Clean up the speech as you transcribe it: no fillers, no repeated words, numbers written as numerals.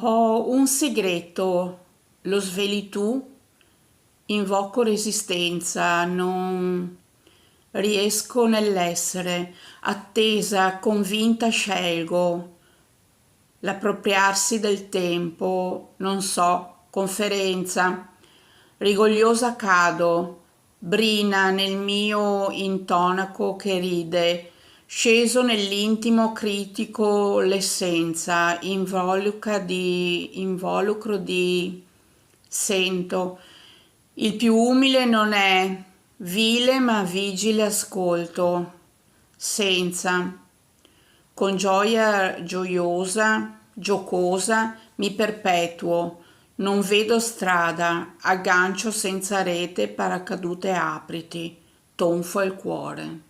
Ho un segreto, lo sveli tu? Invoco resistenza, non riesco nell'essere, attesa, convinta scelgo, l'appropriarsi del tempo, non so, conferenza, rigogliosa cado, brina nel mio intonaco che ride, sceso nell'intimo critico l'essenza, involucro di sento. Il più umile non è vile ma vigile ascolto, senza. Con gioia gioiosa, giocosa, mi perpetuo, non vedo strada, aggancio senza rete, paracadute apriti, tonfo il cuore.